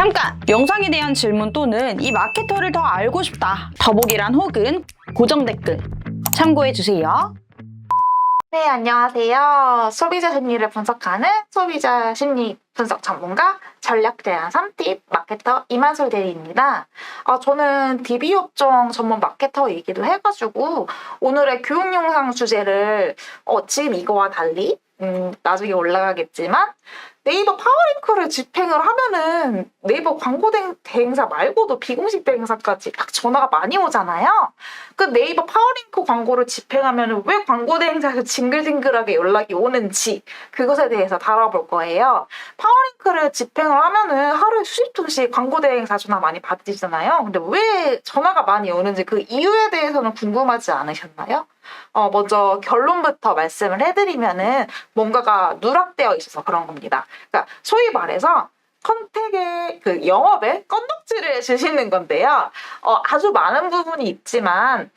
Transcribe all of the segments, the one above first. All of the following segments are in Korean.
잠깐! 영상에 대한 질문 또는 이 마케터를 더 알고 싶다. 더보기란 혹은 고정 댓글 참고해주세요. 네, 안녕하세요. 소비자 심리를 분석하는 소비자 심리 분석 전문가 전략제안 3팁 마케터 이만솔 대리입니다. 저는 DB 업종 전문 마케터이기도 해가지고 오늘의 교육 영상 주제를 지금 이거와 달리 나중에 올라가겠지만 네이버 파워링크를 집행을 하면은 네이버 광고 대행사 말고도 비공식 대행사까지 막 전화가 많이 오잖아요. 그 네이버 파워링크 광고를 집행하면은 왜 광고 대행사에서 징글징글하게 연락이 오는지 그것에 대해서 다뤄볼 거예요. 파워링크를 집행을 하면은 하루에 수십 통씩 광고 대행사 전화 많이 받으시잖아요. 근데 왜 전화가 많이 오는지 그 이유에 대해서는 궁금하지 않으셨나요? 먼저 결론부터 말씀을 해드리면은 뭔가가 누락되어 있어서 그런 겁니다. 그러니까 소위 말해서 컨택의 그 영업에 건덕지를 주시는 건데요. 아주 많은 부분이 있지만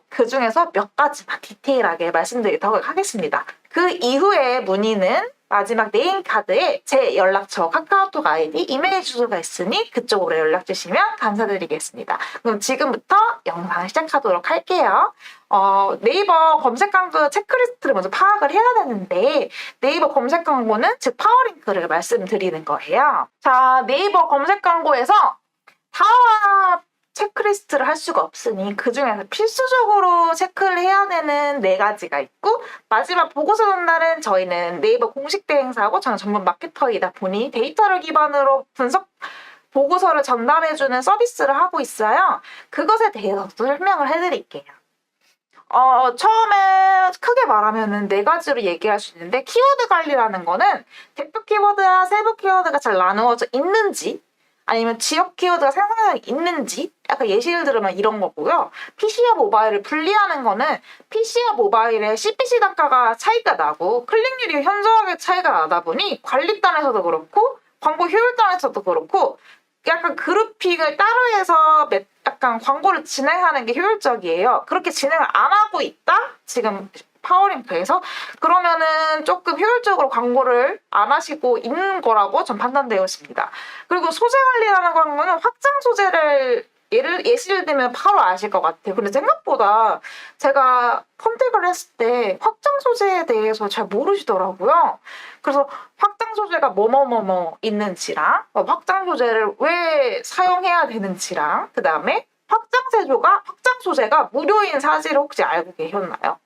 그 중에서 몇 가지만 디테일하게 말씀드리도록 하겠습니다. 그 이후에 문의는 마지막 네임카드에 제 연락처, 카카오톡 아이디, 이메일 주소가 있으니 그쪽으로 연락 주시면 감사드리겠습니다. 그럼 지금부터 영상 시작하도록 할게요. 네이버 검색 광고 체크리스트를 먼저 파악을 해야 되는데 네이버 검색 광고는 즉 파워링크를 말씀드리는 거예요. 자, 네이버 검색 광고에서 다 체크리스트를 할 수가 없으니 그 중에서 필수적으로 체크를 해야 되는 4가지가 있고 마지막 보고서 전달은 저희는 네이버 공식 대행사고 저는 전문 마케터이다 보니 데이터를 기반으로 분석 보고서를 전달해주는 서비스를 하고 있어요. 그것에 대해서 설명을 해드릴게요. 처음에 크게 말하면은 4가지로 얘기할 수 있는데 키워드 관리라는 거는 대표 키워드와 세부 키워드가 잘 나누어져 있는지 아니면 지역 키워드가 생성되어 있는지 약간 예시를 들으면 이런 거고요. PC와 모바일을 분리하는 거는 PC와 모바일의 CPC 단가가 차이가 나고 클릭률이 현저하게 차이가 나다 보니 관리단에서도 그렇고 광고 효율단에서도 그렇고 약간 그룹핑을 따로 해서 약간 광고를 진행하는 게 효율적이에요. 그렇게 진행을 안 하고 있다? 지금 파워링크에서 그러면은 조금 효율적으로 광고를 안 하시고 있는 거라고 전 판단되어 있습니다. 그리고 소재 관리라는 광고는 확장 소재를 예시를 들면 바로 아실 것 같아요. 근데 생각보다 제가 컨택을 했을 때 확장 소재에 대해서 잘 모르시더라고요. 그래서 확장 소재가 뭐뭐뭐뭐 있는지랑 확장 소재를 왜 사용해야 되는지랑 그 다음에 확장 소재가 무료인 사실을 혹시 알고 계셨나요?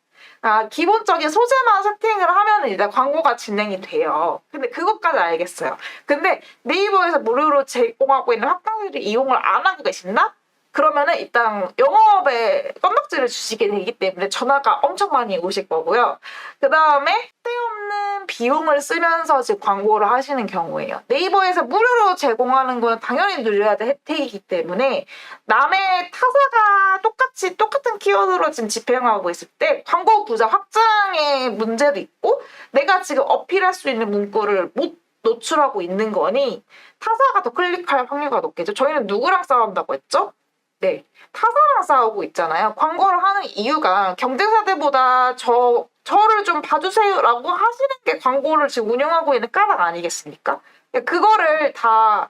기본적인 소재만 세팅을 하면 일단 광고가 진행이 돼요. 근데 그것까지 알겠어요. 근데 네이버에서 무료로 제공하고 있는 확장소재를 이용을 안 하고 계신다? 그러면은 일단 영업에 건덕지를 주시게 되기 때문에 전화가 엄청 많이 오실 거고요. 그 다음에 쓸데없는 비용을 쓰면서 지금 광고를 하시는 경우에요. 네이버에서 무료로 제공하는 건 당연히 누려야 될 혜택이기 때문에 남의 타사가 똑같은 키워드로 지금 집행하고 있을 때 광고 구자 확장의 문제도 있고 내가 지금 어필할 수 있는 문구를 못 노출하고 있는 거니 타사가 더 클릭할 확률가 높겠죠. 저희는 누구랑 싸운다고 했죠? 네, 타사랑 싸우고 있잖아요. 광고를 하는 이유가 경쟁사들보다 저를 좀 봐주세요라고 하시는 게 광고를 지금 운영하고 있는 까닭 아니겠습니까? 그거를 다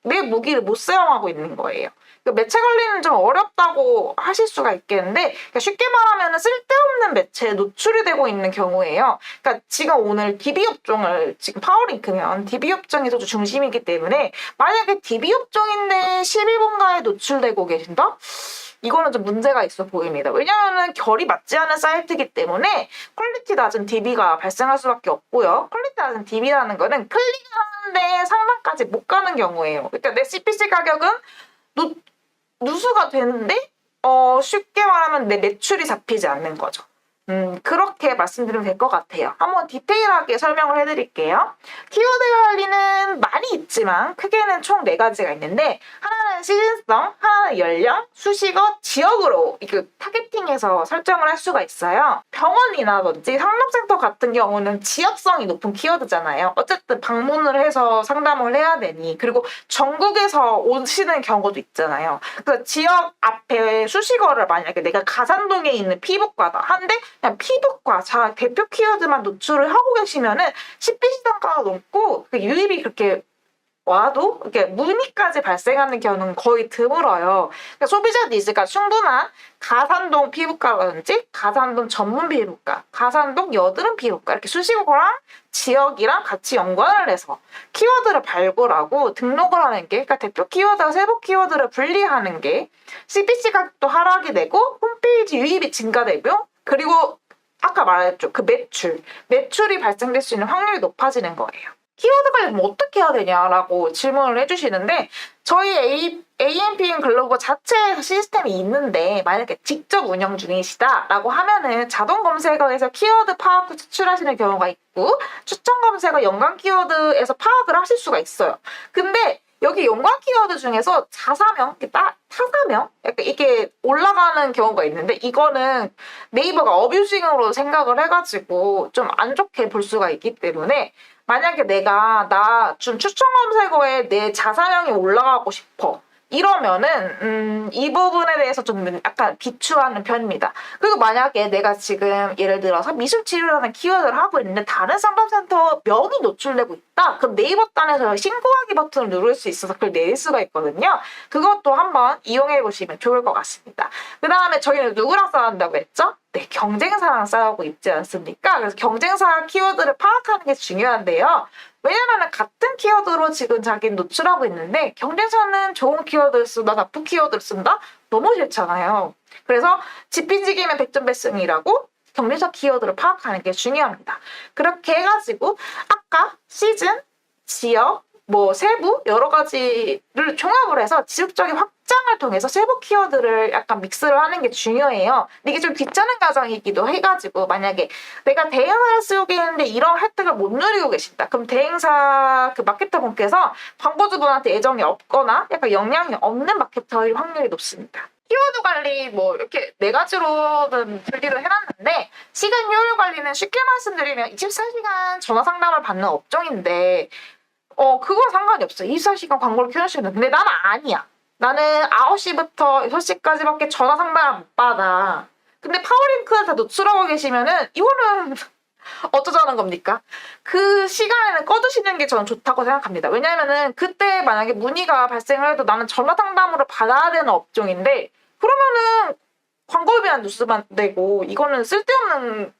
내 무기를 못 사용하고 있는 거예요. 매체 관리는 좀 어렵다고 하실 수가 있겠는데 쉽게 말하면 쓸데없는 매체에 노출이 되고 있는 경우예요. 그러니까 지금 오늘 DB 업종을 지금 파워링크면 DB 업종이 더 중심이기 때문에 만약에 DB 업종인데 11번가에 노출되고 계신다? 이거는 좀 문제가 있어 보입니다. 왜냐하면 결이 맞지 않은 사이트이기 때문에 퀄리티 낮은 DB가 발생할 수밖에 없고요. 퀄리티 낮은 DB라는 거는 클릭하는데 상단까지 못 가는 경우예요. 그러니까 내 CPC 가격은 누수가 되는데 쉽게 말하면 내 매출이 잡히지 않는 거죠. 그렇게 말씀드리면 될 것 같아요. 한번 디테일하게 설명을 해드릴게요. 키워드 관리는 많이 있지만 크게는 총 4가지가 있는데 하나는 시즌성, 하나는 연령, 수식어, 지역으로 타겟팅해서 설정을 할 수가 있어요. 병원이라든지 상담센터 같은 경우는 지역성이 높은 키워드잖아요. 어쨌든 방문을 해서 상담을 해야 되니 그리고 전국에서 오시는 경우도 있잖아요. 그 지역 앞에 수식어를 만약에 내가 가산동에 있는 피부과다 한데 그냥 피부과 대표 키워드만 노출을 하고 계시면은 CPC 단가가 높고 그 유입이 그렇게 와도 이렇게 문의까지 발생하는 경우는 거의 드물어요. 그러니까 소비자 니즈가 충분한 가산동 피부과라든지 가산동 전문 피부과, 가산동 여드름 피부과 이렇게 수식어랑 지역이랑 같이 연관을 해서 키워드를 발굴하고 등록을 하는 게, 그러니까 대표 키워드와 세부 키워드를 분리하는 게 CPC 가격도 하락이 되고 홈페이지 유입이 증가되고, 그리고 아까 말했죠. 그 매출이 발생될 수 있는 확률이 높아지는 거예요. 키워드 관리 뭐 어떻게 해야 되냐라고 질문을 해주시는데, 저희 AMP인 글로벌 자체 시스템이 있는데 만약에 직접 운영 중이시다라고 하면은 자동 검색어에서 키워드 파악 후 추출하시는 경우가 있고, 추천 검색어 연관 키워드에서 파악을 하실 수가 있어요. 근데 여기 연관 키워드 중에서 자사명, 타사명 약간 이게 올라가는 경우가 있는데, 이거는 네이버가 어뷰징으로 생각을 해가지고 좀 안 좋게 볼 수가 있기 때문에, 만약에 나 준 추천 검색어에 내 자사명이 올라가고 싶어 이러면은 이 부분에 대해서 좀 약간 비추하는 편입니다. 그리고 만약에 내가 지금 예를 들어서 미술치료라는 키워드를 하고 있는데 다른 상담센터 명이 노출되고 있다. 그럼 네이버 단에서 신고하기 버튼을 누를 수 있어서 그걸 내릴 수가 있거든요. 그것도 한번 이용해 보시면 좋을 것 같습니다. 그 다음에 저희는 누구랑 싸운다고 했죠? 네, 경쟁사랑 싸우고 있지 않습니까? 그래서 경쟁사 키워드를 파악하는 게 중요한데요. 왜냐면은 같은 키워드로 지금 자기는 노출하고 있는데 경쟁사는 좋은 키워드를 쓴다, 나쁜 키워드를 쓴다? 너무 싫잖아요. 그래서 지피지기면 100점 배승이라고 경쟁사 키워드를 파악하는 게 중요합니다. 그렇게 해가지고 아까 시즌, 지역, 세부 여러 가지를 종합을 해서 지속적인 확장을 통해서 세부 키워드를 약간 믹스를 하는 게 중요해요. 근데 이게 좀 귀찮은 과정이기도 해가지고, 만약에 내가 대행사를 쓰고 있는데 이런 혜택을 못 누리고 계신다. 그럼 대행사 그 마케터분께서 광고주분한테 애정이 없거나 약간 영향이 없는 마케터일 확률이 높습니다. 키워드 관리 이렇게 네 가지로는 분리를 해놨는데, 시간 효율 관리는 쉽게 말씀드리면 24시간 전화 상담을 받는 업종인데 그건 상관이 없어. 24시간 광고를 켜놓을 수 있는. 근데 나는 아니야. 나는 9시부터 6시까지밖에 전화 상담을 못 받아. 근데 파워링크를 다 노출하고 계시면은 이거는 어쩌자는 겁니까? 그 시간에는 꺼두시는 게 저는 좋다고 생각합니다. 왜냐면은 그때 만약에 문의가 발생을 해도 나는 전화 상담으로 받아야 되는 업종인데, 그러면은 광고비만 뉴스만 되고 이거는 쓸데없는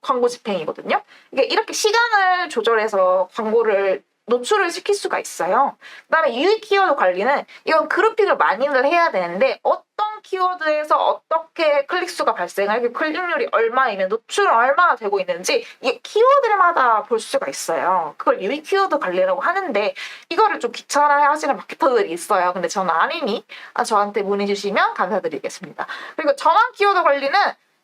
광고 집행이거든요. 이렇게 시간을 조절해서 광고를 노출을 시킬 수가 있어요. 그다음에 유의 키워드 관리는 이건 그룹핑을 많이들 해야 되는데, 어떤 키워드에서 어떻게 클릭수가 발생하고 클릭률이 얼마이면 노출은 얼마나 되고 있는지 이게 키워드마다 볼 수가 있어요. 그걸 유의 키워드 관리라고 하는데, 이거를 좀 귀찮아해 하시는 마케터들이 있어요. 근데 저는 아니니 저한테 문의 주시면 감사드리겠습니다. 그리고 전환 키워드 관리는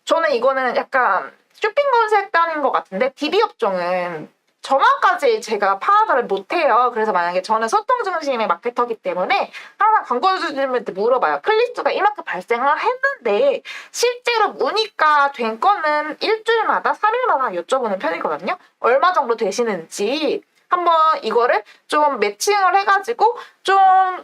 저는 이거는 약간 쇼핑 검색단인 것 같은데, DB 업종은 전화까지 제가 파악을 못해요. 그래서 만약에 저는 소통 중심의 마케터기 때문에 항상 광고주님한테 물어봐요. 클릭수가 이만큼 발생을 했는데 실제로 문의가 된 건은 일주일마다 3일마다 여쭤보는 편이거든요. 얼마 정도 되시는지 한번 이거를 좀 매칭을 해가지고, 좀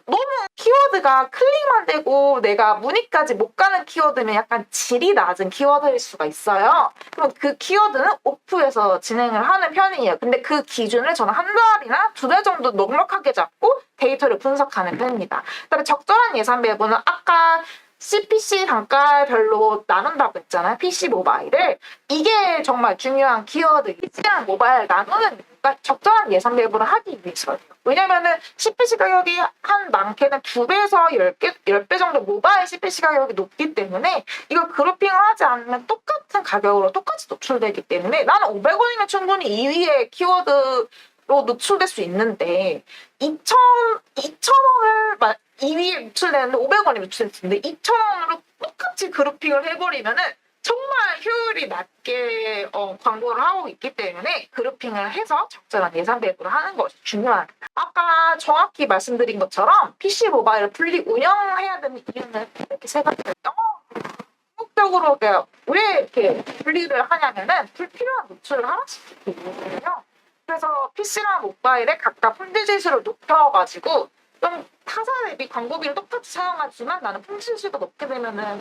너무 키워드가 클릭만 되고 내가 문의까지 못 가는 키워드면 약간 질이 낮은 키워드일 수가 있어요. 그럼 그 키워드는 오프해서 진행을 하는 편이에요. 근데 그 기준을 저는 한 달이나 2달 정도 넉넉하게 잡고 데이터를 분석하는 편입니다. 그다음에 적절한 예산 배분은 아까 CPC 단가별로 나눈다고 했잖아요. PC 모바일을. 이게 정말 중요한 키워드. PC랑 모바일 나누는 이유가 적절한 예산 배분을 하기 위해서예요. 왜냐면은 CPC 가격이 한 많게는 2배에서 10배 정도 모바일 CPC 가격이 높기 때문에 이걸 그룹핑을 하지 않으면 똑같은 가격으로 똑같이 노출되기 때문에, 나는 500원이면 충분히 2위의 키워드로 노출될 수 있는데 2,000원을 2위에 노출되는데 500원이 노출될 수 있는데 2,000원으로 똑같이 그룹핑을 해버리면은 정말 효율이 낮게 광고를 하고 있기 때문에 그룹핑을 해서 적절한 예산 배분을 하는 것이 중요합니다. 아까 정확히 말씀드린 것처럼 PC 모바일을 분리 운영해야 되는 이유는 이렇게 세 가지예요. 궁극적으로 왜 이렇게 분리를 하냐면은 불필요한 노출을 하나씩 있거든요. 그래서 PC랑 모바일에 각각 품질 지수를 높여가지고 그럼 타사 대비 광고비를 똑같이 사용하지만 나는 품질수가 높게 되면은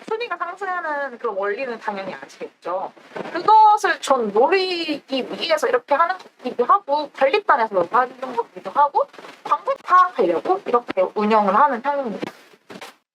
순위가 상승하는 그런 원리는 당연히 아시겠죠. 그것을 전 노리기 위해서 이렇게 하는 거기도 하고 관리단에서 하는 거기도 하고 광고 파악하려고 이렇게 운영을 하는 편입니다.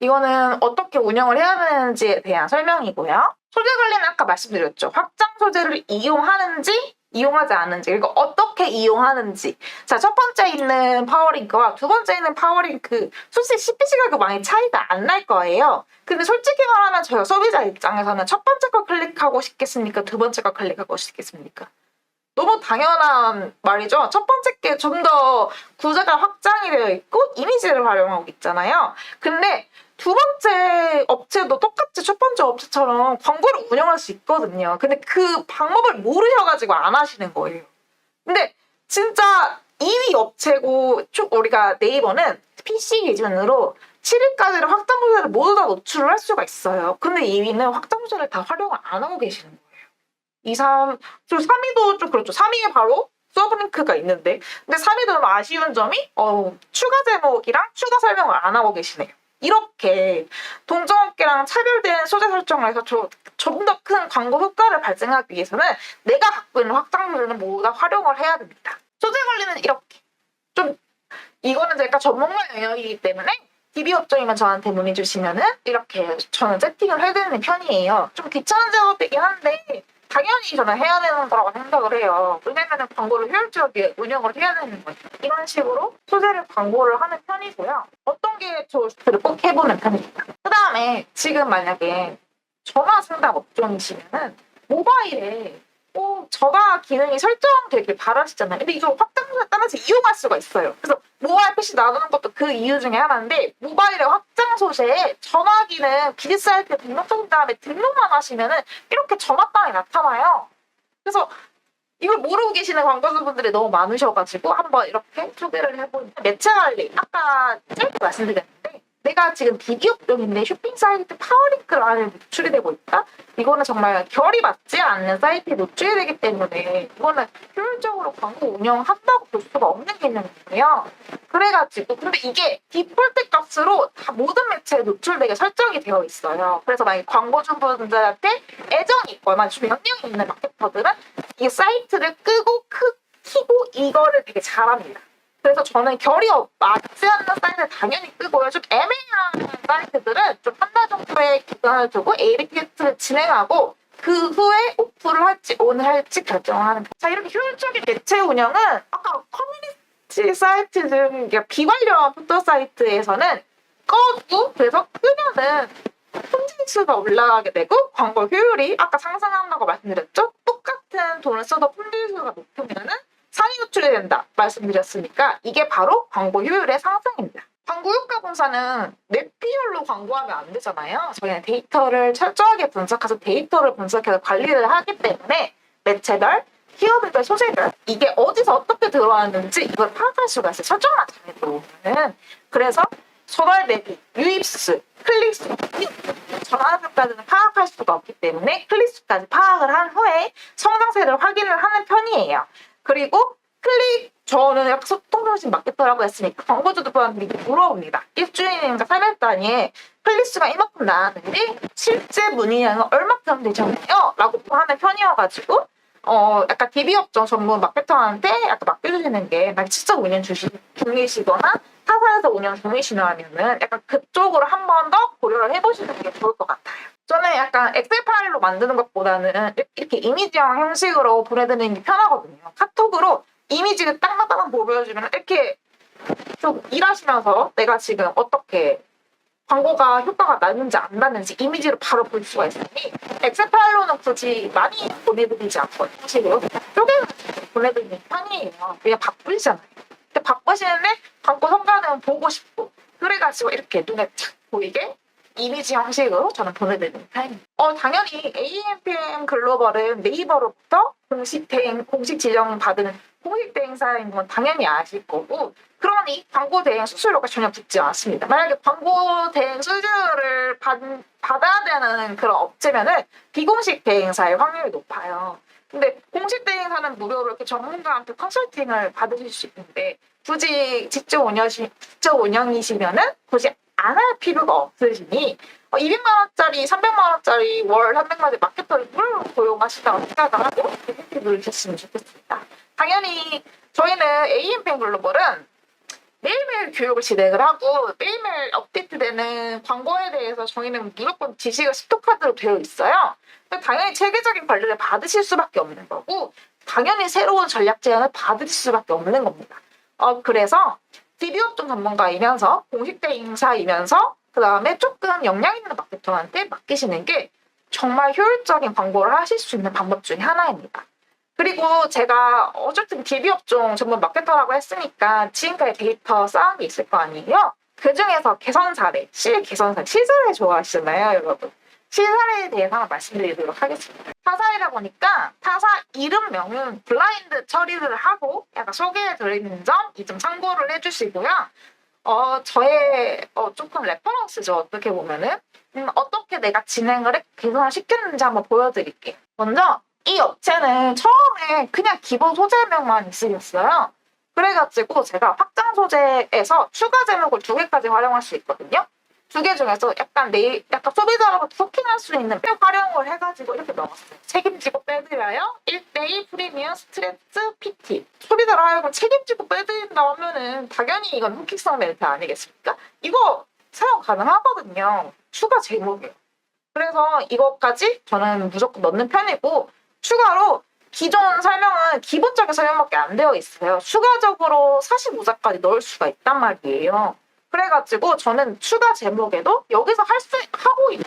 이거는 어떻게 운영을 해야 되는지에 대한 설명이고요. 소재 관리는 아까 말씀드렸죠. 확장 소재를 이용하는지 이용하지 않는지, 그리고 어떻게 이용하는지. 자, 첫 번째 있는 파워링크와 두 번째 있는 파워링크 솔직히 CPC 가격 많이 차이가 안 날 거예요. 근데 솔직히 말하면 저희 소비자 입장에서는 첫 번째 거 클릭하고 싶겠습니까? 두 번째 거 클릭하고 싶겠습니까? 너무 당연한 말이죠. 첫 번째 게 좀 더 구조가 확장이 되어 있고 이미지를 활용하고 있잖아요. 근데 두 번째 업체도 똑같이 첫 번째 업체처럼 광고를 운영할 수 있거든요. 근데 그 방법을 모르셔가지고 안 하시는 거예요. 근데 진짜 2위 업체고 우리가 네이버는 PC 기준으로 7위까지를 확장 소재를 모두 다 노출을 할 수가 있어요. 근데 2위는 확장 소재를 다 활용을 안 하고 계시는 거예요. 2, 3, 3위도 좀 그렇죠. 3위에 바로 서브링크가 있는데, 근데 3위도 좀 아쉬운 점이 추가 제목이랑 추가 설명을 안 하고 계시네요. 이렇게 동종업계랑 차별된 소재 설정을 해서 좀 더 큰 광고 효과를 발생하기 위해서는 내가 갖고 있는 확장물은 모두 다 활용을 해야 됩니다. 소재 관리는 이렇게 좀 이거는 제가 전문가 영역이기 때문에 DB 업종이면 저한테 문의 주시면은 이렇게 저는 세팅을 해드리는 편이에요. 좀 귀찮은 작업이긴 한데 당연히 저는 해야 되는 거라고 생각을 해요. 왜냐면 광고를 효율적이게 운영을 해야 되는 거죠. 이런 식으로 소재를 광고를 하는 편이고요. 어떤 게 좋을지를 꼭 해보는 편입니다. 그 다음에 지금 만약에 전화 상담 업종이시면은 모바일에 전화 기능이 설정되길 바라시잖아요. 근데 이거 확장소에 따라서 이용할 수가 있어요. 그래서 모바일 PC 나누는 것도 그 이유 중에 하나인데, 모바일의 확장 소재에 전화 기능 비즈 사이트에 등록하신 다음에 등록만 하시면은 이렇게 전화방이 나타나요. 그래서 이걸 모르고 계시는 광고주분들이 너무 많으셔가지고 한번 이렇게 소개를 해보는데, 매체 관리 아까 짧게 말씀드렸는데, 내가 지금 DB 업종인데 쇼핑 사이트 파워링크 안에 노출이 되고 있다? 이거는 정말 결이 맞지 않는 사이트에 노출이 되기 때문에 이거는 효율적으로 광고 운영한다고 볼 수가 없는 개념이에요. 그래가지고 근데 이게 디폴트 값으로 다 모든 매체에 노출되게 설정이 되어 있어요. 그래서 만약 광고주분들한테 애정이 있거나 좀 영향이 있는 마케터들은 이 사이트를 끄고 키고 이거를 되게 잘합니다. 그래서 저는 결이 맞지 않는 사이트를 당연히 끄고요. 좀 애매한 사이트들은 좀 한 달 정도의 기간을 두고 A/B 테스트를 진행하고 그 후에 오프를 할지 온을 할지 결정을 하는 편. 자, 이렇게 효율적인 매체 운영은 아까 커뮤니티 사이트 등 비관련 포털 사이트에서는 꺼두고, 그래서 끄면은 품질수가 올라가게 되고 광고 효율이 아까 상승한다고 말씀드렸죠. 똑같은 돈을 써도 품질수가 높으면은 상위 노출이 된다 말씀드렸으니까 이게 바로 광고 효율의 상승입니다. 광고 효과 분사는 넷피셜로 광고하면 안 되잖아요. 저희는 데이터를 철저하게 분석해서 데이터를 분석해서 관리를 하기 때문에 매체별, 키워드별, 소재별 이게 어디서 어떻게 들어왔는지 이걸 파악할 수가 있어요. 설정만 잘 들어오면은. 그래서 소발 대비, 유입수, 클릭수, 전환수까지는 파악할 수가 없기 때문에 클릭수까지 파악을 한 후에 성장세를 확인을 하는 편이에요. 그리고 저는 약간 소통정신 마케터라고 했으니까 광고주들한테 물어봅니다. 일주일인가 3일 단위에 클릭수가 이만큼 나왔는데 실제 문의량은 얼마큼 되셨나요? 라고 하는 편이어가지고 약간 DB 업종 전문 마케터한테 약간 맡겨주시는 게 만약 직접 운영 중이시거나 타사에서 운영 중이시면은 약간 그쪽으로 한 번 더 고려를 해보시는 게 좋을 것 같아요. 저는 약간 엑셀 파일로 만드는 것보다는 이렇게 이미지형 형식으로 보내드리는 게 편하거든요. 카톡으로 이미지를 딱딱딱 보여주면 이렇게 좀 일하시면서 내가 지금 어떻게 광고가 효과가 나는지 안 나는지 이미지로 바로 볼 수가 있으니 엑셀 파일로는 굳이 많이 보내드리지 않고 형식으로 쪼개서 보내드리는 편이에요. 그냥 바쁘시잖아요. 근데 바쁘시는데 광고 성과는 보고 싶고 그래가지고 이렇게 눈에 착 보이게 이미지 형식으로 저는 보내드리는 편입니다. 당연히 AMPM 글로벌은 네이버로부터 공식 지정 받은 공식 대행사인 건 당연히 아실 거고, 그러니 광고 대행 수수료가 전혀 붙지 않습니다. 만약에 광고 대행 수수료를 받아야 되는 그런 업체면은 비공식 대행사의 확률이 높아요. 근데 공식 대행사는 무료로 이렇게 전문가한테 컨설팅을 받으실 수 있는데 굳이 직접 운영이시면은 굳이 안 할 필요가 없으시니 200만 원짜리, 300만 원짜리 월 300만 원짜리 마케터를 무료로 고용하신다고 생각을 하고 이렇게 누르셨으면 좋겠습니다. 당연히 저희는 AM팬 글로벌은 매일매일 교육을 진행을 하고 매일매일 업데이트되는 광고에 대해서 저희는 무조건 지시가 스토카드로 되어 있어요. 당연히 체계적인 관리를 받으실 수밖에 없는 거고 당연히 새로운 전략 제안을 받으실 수밖에 없는 겁니다. 그래서 DB업종 전문가이면서 공식 대행사이면서 그 다음에 조금 역량 있는 마케터한테 맡기시는 게 정말 효율적인 광고를 하실 수 있는 방법 중에 하나입니다. 그리고 제가 어쨌든 DB업종 전문 마케터라고 했으니까 지금까지 데이터 쌓은 게 있을 거 아니에요? 그 중에서 개선 사례, 실사례 좋아하시잖아요, 여러분. 실사례에 대해서 하나 말씀드리도록 하겠습니다. 타사이다 보니까 타사 이름명은 블라인드 처리를 하고 약간 소개해드리는 점, 이 점 참고를 해주시고요. 저의 조금 레퍼런스죠, 어떻게 보면은. 어떻게 내가 진행을 개선을 시켰는지 한번 보여드릴게요. 먼저 이 업체는 처음에 그냥 기본 소재명만 있으셨어요. 그래가지고 제가 확장 소재에서 추가 제목을 2개까지 활용할 수 있거든요. 2개 중에서 약간 소비자로부터 소킹할 수 있는 활용을 해가지고 이렇게 넣었어요. 책임지고 빼드려요. 1대1 프리미엄 스트레스 PT. 소비자로 하여금 책임지고 빼드린다 하면은 당연히 이건 후킹성 멘트 아니겠습니까? 이거 사용 가능하거든요. 추가 제목이에요. 그래서 이것까지 저는 무조건 넣는 편이고 추가로 기존 설명은 기본적인 설명밖에 안 되어 있어요. 추가적으로 사실무사까지 넣을 수가 있단 말이에요. 그래가지고 저는 추가 제목에도 여기서 하고 있는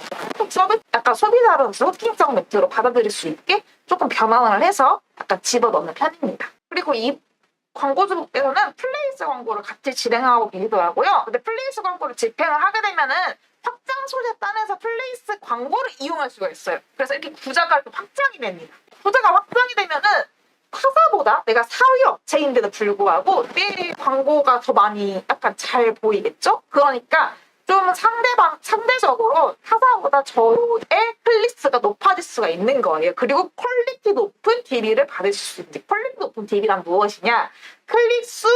약간 소비자로서 후킹성 멘트로 받아들일 수 있게 조금 변환을 해서 약간 집어넣는 편입니다. 그리고 이 광고주분께서는 플레이스 광고를 같이 진행하고 계시더라고요. 근데 플레이스 광고를 집행을 하게 되면은 확장 소재 단에서 플레이스 광고를 이용할 수가 있어요. 그래서 이렇게 구자가 이렇게 확장이 됩니다. 구자가 확장이 되면은 타사보다 내가 사위 업체인데도 불구하고 내 광고가 더 많이 약간 잘 보이겠죠? 그러니까 좀 상대적으로 타사보다 저의 클릭수가 높아질 수가 있는 거예요. 그리고 퀄리티 높은 DB를 받으실 수 있는데 퀄리티 높은 DB란 무엇이냐? 클릭수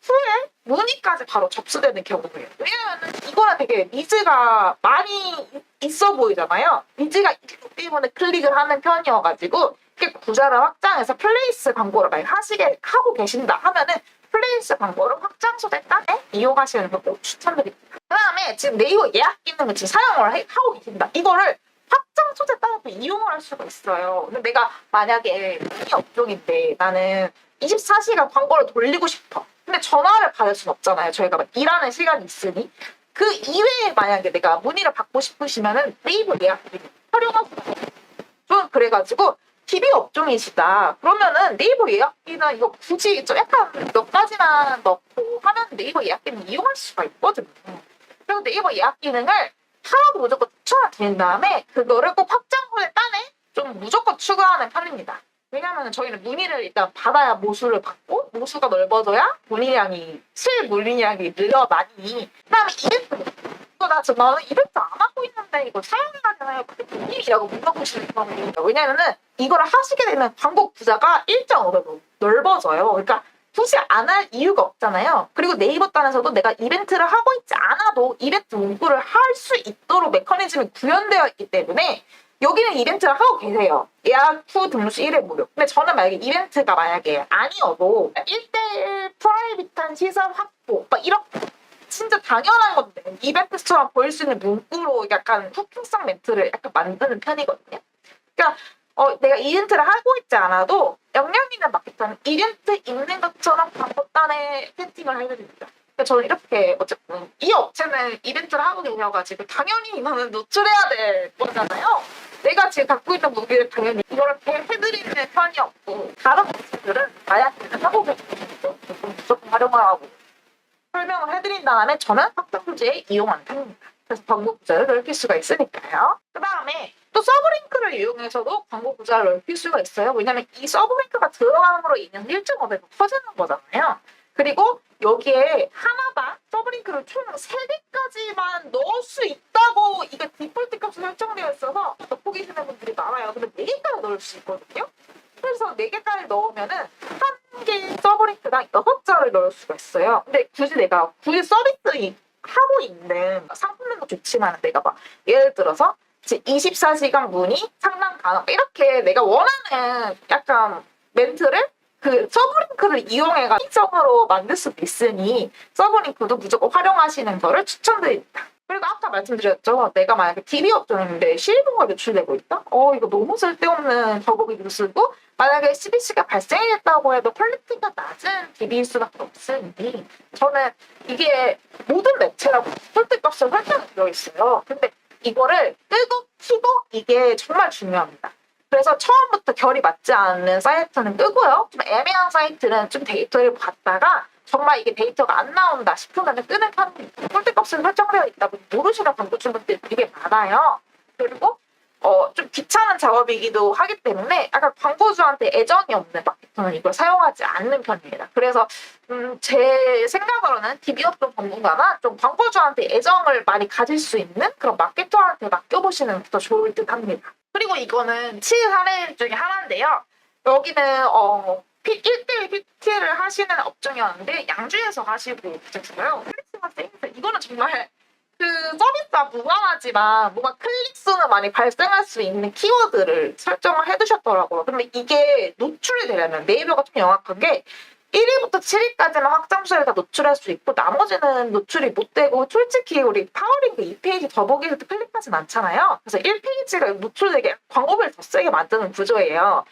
후에 문의까지 바로 접수되는 경우예요. 왜냐하면 이거는 되게 니즈가 많이 있어 보이잖아요. 니즈가 있기 때문에 클릭을 하는 편이어가지고 이렇게 구자를 확장해서 플레이스 광고를 많이 하고 계신다 하면은 플레이스 광고를 확장 소재 단에 이용하시는 걸 꼭 추천드립니다. 그 다음에 지금 네이버 예약 기능을 지금 사용을 하고 계신다. 이거를 확장 소재 단에 이용을 할 수가 있어요. 근데 내가 만약에 이 업종인데 나는 24시간 광고를 돌리고 싶어. 근데 전화를 받을 순 없잖아요. 저희가 막 일하는 시간이 있으니. 그 이외에 만약에 내가 문의를 받고 싶으시면은 네이버 예약 기능 활용하고 좀 그래가지고 TV 업종이시다. 그러면은 네이버 예약기는 이거 굳이 좀 약간 몇 가지만 넣고 하면 네이버 예약기는 이용할 수가 있거든요. 그리고 네이버 예약 기능을 하나도 무조건 추천을 드린 다음에 그거를 꼭 확장소재 단에 좀 무조건 추가하는 편입니다. 왜냐하면 저희는 문의를 일단 받아야 모수를 받고 모수가 넓어져야 문의량이 늘어나니 그다음에 이벤트 나는 이벤트 안 하고 있는데 이거 사용해야 되나요? 그게 문의라고 물어보시는 경우예요. 왜냐면은 이걸 하시게 되면 광고 부자가 1.5배로 넓어져요. 그러니까 굳이 안 할 이유가 없잖아요. 그리고 네이버 단에서도 내가 이벤트를 하고 있지 않아도 이벤트 문구를 할 수 있도록 메커니즘이 구현되어 있기 때문에 여기는 이벤트를 하고 계세요. 예약 후 등록 시 1회 무료. 근데 저는 만약에 이벤트가 아니어도 1대1 프라이빗한 시설 확보 막 이렇게 진짜 당연한 건데 이벤트처럼 보일 수 있는 문구로 약간 후킹성 멘트를 약간 만드는 편이거든요. 그러니까 내가 이벤트를 하고 있지 않아도 역량 있는 마케터는 이벤트 있는 것처럼 광고단에 세팅을 해드립니다. 그러니까 저는 이렇게 어쨌든 이 업체는 이벤트를 하고 계셔가지고 당연히 이거는 노출해야 될 거잖아요. 내가 지금 갖고 있는 무기를 당연히 이렇게 해드리는 편이 없고 다른 업체들은 만약에 하고 계시는 무조건 활용을 하고 설명을 해드린 다음에 저는 확장 소재에 이용하는 편입니다. 그래서 광고 부자를 넓힐 수가 있으니까요. 그 다음에 또 서브링크를 이용해서도 광고 부자를 넓힐 수가 있어요. 왜냐하면 이 서브링크가 들어감으로 인해서 1.5배가 커지는 거잖아요. 그리고 여기에 하나당 서브링크를 총 3개까지만 넣을 수 있다고 이게 디폴트 값으로 설정되어 있어서 넣고 계시는 분들이 많아요. 근데 4개까지 넣을 수 있거든요. 그래서 4개까지 넣으면은 한 개 서브링크당 6장을 넣을 수가 있어요. 근데 굳이 서비스 하고 있는 상품도 좋지만 내가 막 예를 들어서 24시간 문의 상담 가능 이렇게 내가 원하는 약간 멘트를 그 서브링크를 이용해가 인적으로 만들 수도 있으니 서브링크도 무조건 활용하시는 거를 추천드립니다. 그리고 아까 말씀드렸죠. 내가 만약에 DB 업종인데 실무가 노출되고 있다? 이거 너무 쓸데없는 버벅이를 쓰고 만약에 CBC가 발생했다고 해도 퀄리티가 낮은 DB일 수밖에 없으니 저는 이게 모든 매체라고 설득값을 설정이 되어 있어요. 근데 이거를 끄고 키고 이게 정말 중요합니다. 그래서 처음부터 결이 맞지 않는 사이트는 끄고요. 좀 애매한 사이트는 좀 데이터를 봤다가 정말 이게 데이터가 안 나온다 싶으면 끄는 편입니다. 꼴대값은 설정되어 있다고 모르시는 광고주분들이 되게 많아요. 그리고 좀 귀찮은 작업이기도 하기 때문에 약간 광고주한테 애정이 없는 마케터는 이걸 사용하지 않는 편입니다. 그래서 제 생각으로는 DB 업종 전문가나 좀 광고주한테 애정을 많이 가질 수 있는 그런 마케터한테 맡겨보시는 게 더 좋을 듯 합니다. 그리고 이거는 치유 사례 중에 하나인데요. 여기는 1대1 PT를 하시는 업종이었는데 양주에서 하시고 계셨어요. 크리스마스 행사 이거는 정말 그 서비스와 무관하지만 뭔가 클릭수는 많이 발생할 수 있는 키워드를 설정을 해두셨더라고요. 근데 이게 노출이 되려면 네이버가 좀 영악한 게 1위부터 7위까지는 확장수를 다 노출할 수 있고 나머지는 노출이 못 되고 솔직히 우리 파워링크 2페이지 더보기에도 클릭하진 않잖아요. 그래서 1페이지가 노출되게 광고비를 더 세게 만드는 구조예요.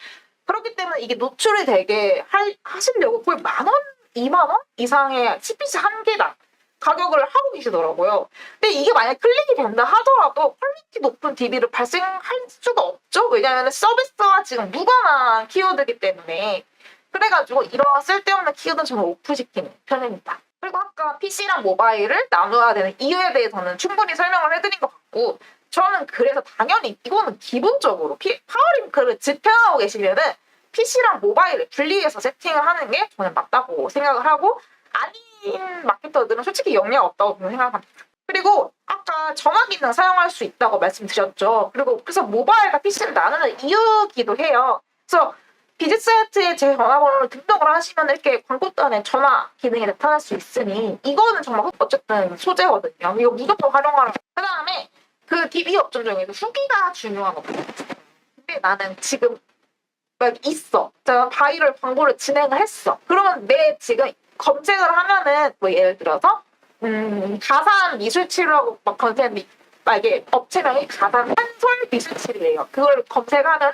그렇기 때문에 이게 노출이 되게 하시려고 거의 10,000원, 20,000원 이상의 CPC 한 개당 가격을 하고 계시더라고요. 근데 이게 만약 클릭이 된다 하더라도 퀄리티 높은 DB를 발생할 수가 없죠. 왜냐하면 서비스와 지금 무관한 키워드이기 때문에. 그래가지고 이런 쓸데없는 키워드는 저는 오프시키는 편입니다. 그리고 아까 PC랑 모바일을 나눠야 되는 이유에 대해서는 충분히 설명을 해드린 것 같고 저는 그래서 당연히 이거는 기본적으로 파워링크를 집행하고 계시면은 PC랑 모바일을 분리해서 세팅을 하는 게 저는 맞다고 생각을 하고 아닌 마케터들은 솔직히 영향 없다고 저는 생각합니다. 그리고 아까 전화 기능 사용할 수 있다고 말씀드렸죠. 그래서 모바일과 PC를 나누는 이유기도 해요. 그래서 비즈 사이트에 제 전화번호를 등록을 하시면 이렇게 광고단에 전화 기능이 나타날 수 있으니 이거는 정말 어쨌든 소재거든요. 이거 무조건 활용하라. 그 다음에 그 DB 업종 중에서 후기가 중요하거든요. 근데 나는 지금 막 있어. 제가 바이럴 광고를 진행을 했어. 그러면 내 지금 검색을 하면은 뭐 예를 들어서 가산 미술치료라고 막 검색 막 이게 업체명이 가산 한솔 미술치료예요. 그걸 검색하면은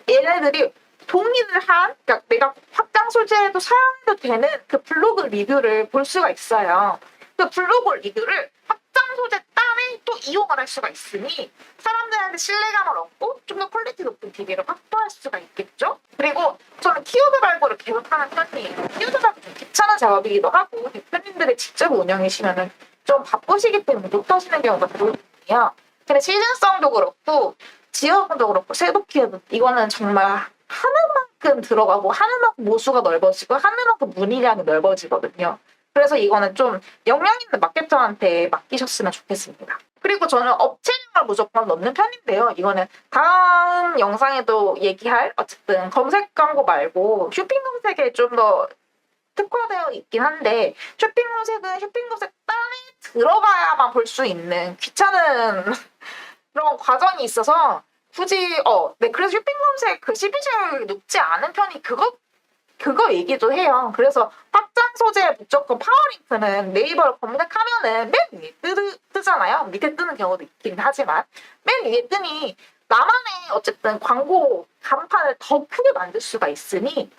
얘네들이 동의를 한, 그러니까 내가 확장 소재도 사용해도 되는 그 블로그 리뷰를 볼 수가 있어요. 그 블로그 리뷰를 확장 소재 딴에 또 이용을 할 수가 있으니 사람들한테 신뢰감을 얻고 좀 더 퀄리티 높은 DB를 확보할 수가 있겠죠. 그리고 저는 키워드 발굴을 계속하는 편이에요. 키워드 발굴 좀 귀찮은 작업이기도 하고 대표님들이 직접 운영이시면은 좀 바쁘시기 때문에 못하시는 경우가 많거든요. 근데 시즌성도 그렇고 지역도 그렇고 세부 키워드 이거는 정말 하는 만큼 들어가고 하는 만큼 모수가 넓어지고 하는 만큼 문의량이 넓어지거든요. 그래서 이거는 좀 역량 있는 마케터한테 맡기셨으면 좋겠습니다. 그리고 저는 업체명을 무조건 넣는 편인데요. 이거는 다음 영상에도 얘기할 어쨌든 검색 광고 말고 쇼핑 검색에 좀 더 특화되어 있긴 한데 쇼핑 검색은 쇼핑 검색 딴에 들어가야만 볼 수 있는 귀찮은 그런 과정이 있어서 굳이 네 그래서 쇼핑 검색 그 CPC가 높지 않은 편이 그거 얘기도 해요. 그래서 확장 소재 무조건 파워링크는 네이버를 검색하면은 맨 위에 뜨잖아요. 밑에 뜨는 경우도 있긴 하지만 맨 위에 뜨니 나만의 어쨌든 광고 간판을 더 크게 만들 수가 있으니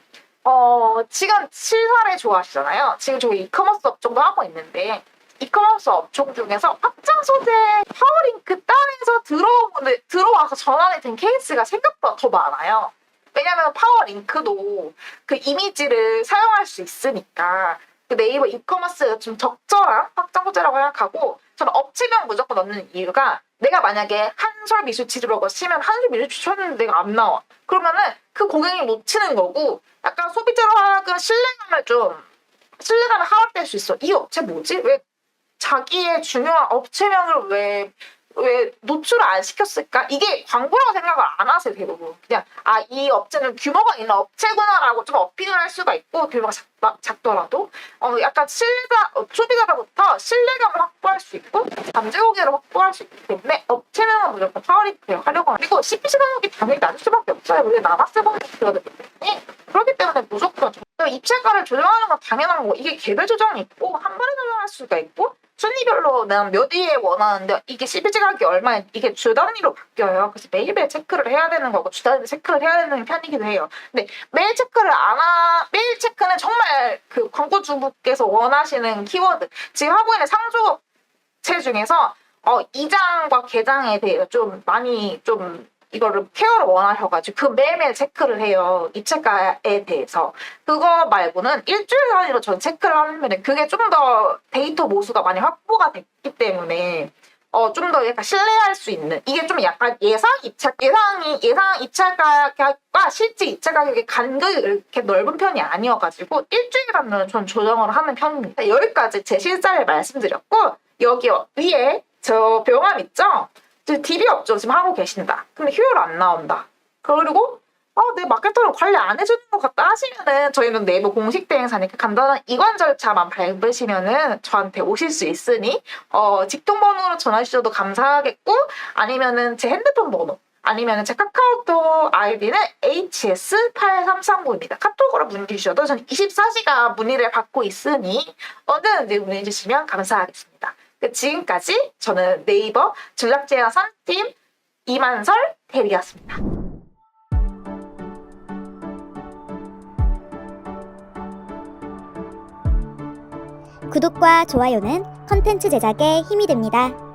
지금 실사례 좋아하시잖아요. 지금 저희 이커머스 업종도 하고 있는데 이커머스 업종 중에서 확장 소재 파워링크 딴에서 들어와서 전환이 된 케이스가 생각보다 더 많아요. 왜냐면 파워링크도 그 이미지를 사용할 수 있으니까 그 네이버 이커머스가 좀 적절한 확장 소재라고 생각하고 저는 업체명 무조건 넣는 이유가 내가 만약에 한솔 미술치료라고 치면 한솔 미술치료 쳤는데 내가 안 나와. 그러면은 그 고객이 놓치는 거고 약간 소비자로 하여금 신뢰감을 좀 신뢰감이 하락될 수 있어. 이 업체 뭐지? 왜 자기의 중요한 업체명을 왜 노출을 안 시켰을까? 이게 광고라고 생각을 안 하세요, 대부분. 그냥, 이 업체는 규모가 있는 업체구나라고 좀 어필을 할 수가 있고, 규모가 작더라도, 약간 소비자로부터 신뢰감을 확보할 수 있고, 잠재고객을 확보할 수 있기 때문에, 업체명은 무조건 파워리프를 하려고 하고, 그리고 CPC 가격이 당연히 낮을 수밖에 없어요. 우리 남아세버리프거든요. 그렇기 때문에 무조건 입찰가를 조정하는 건 당연한 거고, 이게 개별 조정이 있고, 한 번에 조정할 수가 있고, 순위별로는 몇 위에 원하는데 이게 CPC 가격이 얼마에 이게 주 단위로 바뀌어요. 그래서 매일매일 체크를 해야 되는 거고 주 단위로 체크를 해야 되는 편이기도 해요. 근데 매일 매일 체크는 정말 그 광고주분께서 원하시는 키워드. 지금 하고 있는 상조업체 중에서 2장과 개장에 대해 좀 많이 좀 이거를 케어를 원하셔가지고 그 매일매일 체크를 해요. 입찰가에 대해서. 그거 말고는 일주일 단위로 전 체크를 하면 그게 좀 더 데이터 모수가 많이 확보가 됐기 때문에 좀 더 약간 신뢰할 수 있는 이게 좀 약간 예상 입찰가격과 실제 입찰 가격의 간격이 이렇게 넓은 편이 아니어가지고 일주일 단위로 전 조정을 하는 편입니다. 여기까지 제 실사를 말씀드렸고 여기 위에 저 병합 있죠? DB 업종 지금 하고 계신다. 근데 효율 안 나온다. 그리고 내 마케터를 관리 안 해주는 것 같다 하시면은 저희는 내부 공식 대행사니까 간단한 이관 절차만 밟으시면은 저한테 오실 수 있으니 직통번호로 전화 주셔도 감사하겠고 아니면은 제 핸드폰 번호 아니면은 제 카카오톡 아이디는 HS8339입니다. 카톡으로 문의 주셔도 저는 24시간 문의를 받고 있으니 언제든지 문의 주시면 감사하겠습니다. 지금까지 저는 네이버 전략제휴 3팀 이만설 대리였습니다. 구독과 좋아요는 컨텐츠 제작에 힘이 됩니다.